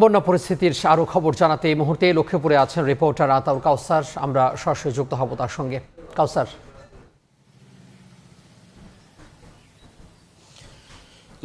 বন্যা পরিস্থিতির আরও খবর জানাতে এই মুহূর্তে লক্ষ্মীপুরে আছেন রিপোর্টার আতাউর কাউসার। আমরা সরাসরি যুক্ত হব তার সঙ্গে। কাউসার,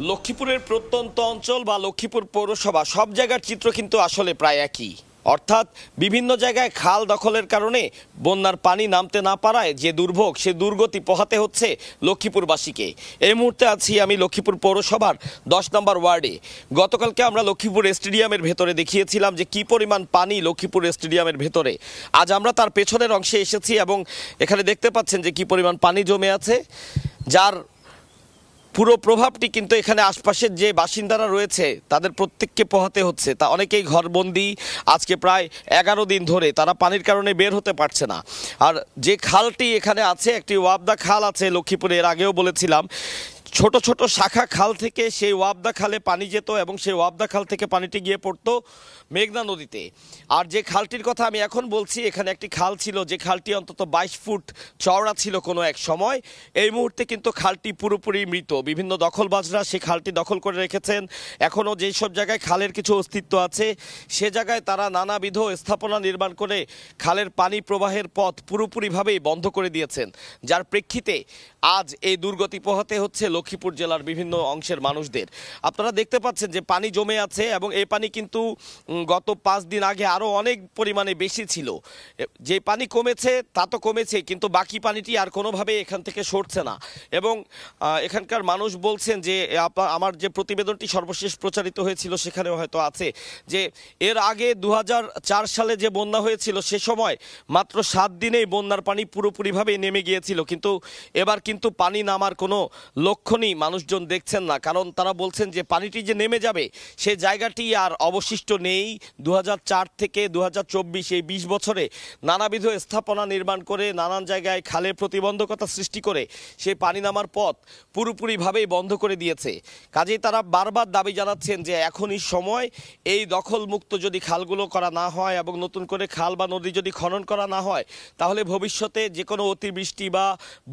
লক্ষ্মীপুরের প্রত্যন্ত অঞ্চল বা লক্ষ্মীপুর পৌরসভা সব জায়গার চিত্র কিন্তু আসলে প্রায় একই, অর্থাৎ বিভিন্ন জায়গায় খাল দখলের কারণে বন্যার পানি নামতে না পারায় যে দুর্ভোগ, সে দুর্গতি পোহাতে হচ্ছে লক্ষ্মীপুরবাসীকে। এই মুহূর্তে আছি আমি লক্ষ্মীপুর পৌরসভার 10 নম্বর ওয়ার্ডে। গতকালকে আমরা লক্ষ্মীপুর স্টেডিয়ামের ভেতরে দেখিয়েছিলাম যে কী পরিমাণ পানি লক্ষ্মীপুর স্টেডিয়ামের ভেতরে। আজ আমরা তার পেছনের অংশে এসেছি এবং এখানে দেখতে পাচ্ছেন যে কী পরিমাণ পানি জমে আছে, যার পুরো প্রভাবটি কিন্তু এখানে আশপাশের যে বাসিন্দারা রয়েছে তাদের প্রত্যেককে পোহাতে হচ্ছে। তা অনেকেই ঘরবন্দি আজকে প্রায় 11 দিন ধরে, তারা পানির কারণে বের হতে পারছে না। আর যে খালটি এখানে আছে, একটি ওয়াবদা খাল আছে লক্ষ্মীপুরে, এর আগেও বলেছিলাম, ছোট ছোট শাখা খাল থেকে সেই ওয়াবদা খালে পানি যেত এবং সেই ওয়াবদা খাল থেকে পানিটি গিয়ে পড়তো মেঘনা নদীতে। আর যে খালটির কথা আমি এখন বলছি, এখানে একটি খাল ছিল যে খালটি অন্তত 22 ফুট চওড়া ছিল কোনো এক সময়। এই মুহূর্তে কিন্তু খালটি পুরোপুরি মৃত। বিভিন্ন দখলবাজরা সেই খালটি দখল করে রেখেছেন। এখনও যেই সব জায়গায় খালের কিছু অস্তিত্ব আছে সে জায়গায় তারা নানাবিধ স্থাপনা নির্মাণ করে খালের পানি প্রবাহের পথ পুরোপুরিভাবেই বন্ধ করে দিয়েছেন, যার প্রেক্ষিতে আজ এই দুর্গতি পোহাতে হচ্ছে লক্ষ্মীপুর জেলার বিভিন্ন অংশের মানুষদের। আপনারা দেখতে পাচ্ছেন যে পানি জমে আছে এবং এই পানি কিন্তু গত 5 দিন আগে আরও অনেক পরিমাণে বেশি ছিল। যে পানি কমেছে তা তো কমেছে, কিন্তু বাকি পানিটি আর কোনোভাবে এখান থেকে সরছে না। এবং এখানকার মানুষ বলছেন যে আমার যে প্রতিবেদনটি সর্বশেষ প্রচারিত হয়েছিল সেখানেও হয়তো আছে যে এর আগে 2004 সালে যে বন্যা হয়েছিল সে সময় মাত্র 7 দিনেই বন্যার পানি পুরোপুরিভাবে নেমে গিয়েছিল, কিন্তু এবার কিন্তু পানি নামার কোনো লক্ষণই মানুষজন দেখছেন না। কারণ তারা বলছেন যে পানিটি যে নেমে যাবে সে জায়গাটি আর অবশিষ্ট নেই। 2004 থেকে 2024 এই 20 বছরে নানাবিধ স্থাপনা নির্মাণ করে নানান জায়গায় খালের প্রতিবন্ধকতা সৃষ্টি করে সেই পানি নামার পথ পুরোপুরিভাবেই বন্ধ করে দিয়েছে। কাজেই তারা বারবার দাবি জানাচ্ছেন যে এখনই সময়, এই দখলমুক্ত যদি খালগুলো করা না হয় এবং নতুন করে খাল বা নদী যদি খনন করা না হয়, তাহলে ভবিষ্যতে যে কোনো অতিবৃষ্টি বা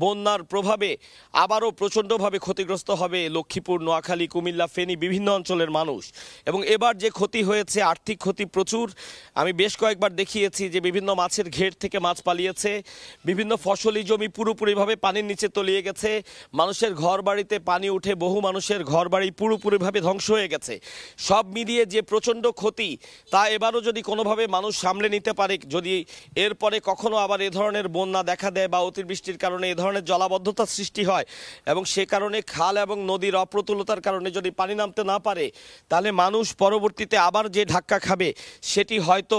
বন্যার প্রভাবে আবারও প্রচণ্ডভাবে ক্ষতিগ্রস্ত হবে লক্ষ্মীপুর, নোয়াখালী, কুমিল্লা, ফেনী বিভিন্ন অঞ্চলের মানুষ। এবং এবার যে ক্ষতি হয়েছে, আর্থিক ক্ষতি প্রচুর। আমি বেশ কয়েকবার দেখিয়েছি যে বিভিন্ন মাছের ঘের থেকে মাছ পালিয়েছে, বিভিন্ন ফসলি জমি পুরোপুরিভাবে পানির নিচে তলিয়ে গেছে, মানুষের ঘর বাড়িতে পানি উঠে বহু মানুষের ঘর বাড়ি পুরোপুরিভাবে ধ্বংস হয়ে গেছে। সব মিলিয়ে যে প্রচণ্ড ক্ষতি, তা এবারও যদি কোনোভাবে মানুষ সামলে নিতে পারে, যদি এরপরে কখনো আবার এ ধরনের বন্যা দেখা দেয় বা অতিবৃষ্টির কারণে এ ধরনের জলাবদ্ধতা সৃষ্টি হয় এবং সে কারণে খাল এবং নদীর অপ্রতুলতার কারণে যদি পানি নামতে না পারে, তাহলে মানুষ পরবর্তীতে আবার যে ধাক্কা খাবে সেটি হয়তো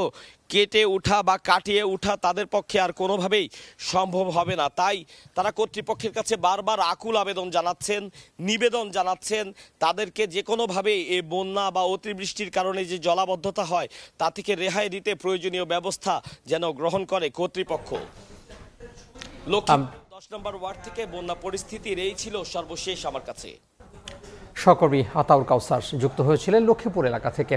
কেটে ওঠা বা কাটিয়ে ওঠা তাদের পক্ষে আর কোনোভাবেই সম্ভব হবে না। তাই তারা কর্তৃপক্ষের কাছে বারবার আকুল আবেদন জানাচ্ছেন, নিবেদন জানাচ্ছেন তাদেরকে যে কোনোভাবে এই বন্যা বা অতিবৃষ্টির কারণে যে জলাবদ্ধতা হয় তা থেকে রেহাই দিতে প্রয়োজনীয় ব্যবস্থা যেন গ্রহণ করে কর্তৃপক্ষ। লক্ষ্মীপুর 10 নম্বর ওয়ার্ড থেকে বন্যা পরিস্থিতির এই ছিল সর্বশেষ আমার কাছে। সহকর্মী আতাউর কাউসার যুক্ত হয়েছিলেন লক্ষ্মীপুর এলাকা থেকে।